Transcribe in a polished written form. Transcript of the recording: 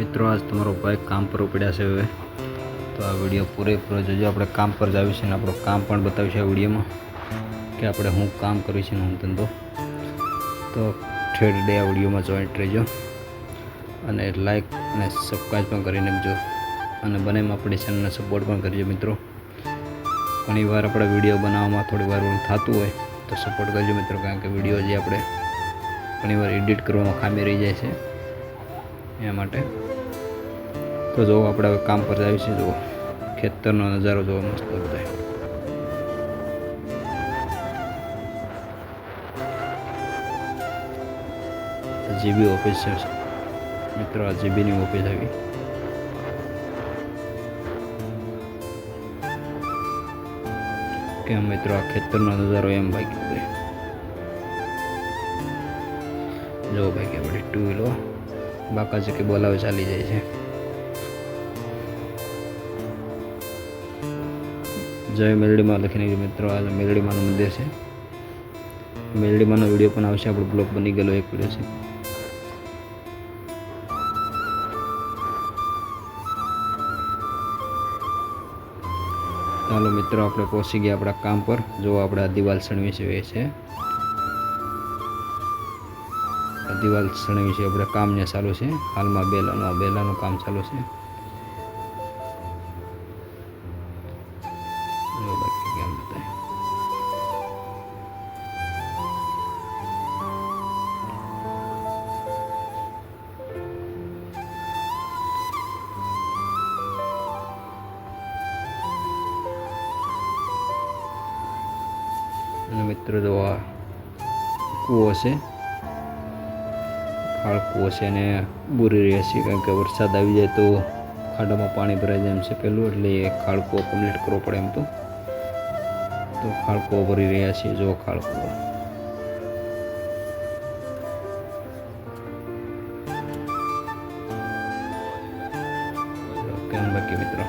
મિત્રો आज તમારો ભાઈ કામ પર ઉપડ્યા છે। હવે તો આ વિડીયો પૂરેપૂરો જોજો। આપણે કામ પર જ આવીશું ને આપણું કામ પણ બતાવીશું આ વિડીયોમાં કે આપણે હું કામ કરીશ ને હું ધંધો। તો થર્ડ ડે આ વિડીયોમાં જોઈન્ટ રહેજો અને લાઈક અને સબસ્ક્રાઈબ પણ કરી નાખજો અને બનેમાં આપણી ચેનલને સપોર્ટ પણ કરજો મિત્રો। ઘણીવાર આપણે વિડીયો બનાવવામાં થોડી વાર થતું હોય તો સપોર્ટ કરજો મિત્રો, કારણ કે વિડીયો જે આપણે ઘણીવાર એડિટ કરવામાં ખામી રહી જાય છે એ માટે। તો જો આપણે હવે કામ પર આવીશું। જો ખેતરનો નજારો જોવા મસ્ત બતાય। જીબી ઓફિસ છે મિત્રો, આ જીબીની ઓફિસ આવી। કેમ મિત્રો આ ખેતરનો નજારો એમ ભાઈ કીધું। જો ભાઈ કે બધી ટુ વ્હીલો બાકા છે કે બોલાવે ચાલી જાય છે। જય મેલડીમાં લખીને મિત્રો, આ મેલડીમાનું મંદિર છે। મેલડીમાનો વિડીયો પણ આવશે, આપણો બ્લોગ બની ગયેલો એક વિડીયો છે। ચાલો મિત્રો આપણે પહોંચી ગયા આપણા કામ પર। જો આપણે આ દિવાલ સણવી છે એ છે આ દિવાલ સણવી છે, આપણે કામ ને ચાલુ છે હાલમાં। બેલાનું કામ ચાલુ છે। કેમ બતાય અને મિત્રો જો આ કૂવો છે, ખાળ કૂવો છે અને બુરી રહ્યા છે, કારણ કે વરસાદ આવી જાય તો ખાડામાં પાણી ભરાઈ જાય એમ છે પેલું, એટલે એ ખાળ કૂવો કમ્પ્લીટ કરવો પડે એમ તો ખાળ કૂવો ભરી રહ્યા છીએ। જો ખાળ કૂવો કેમ બાકી મિત્રો।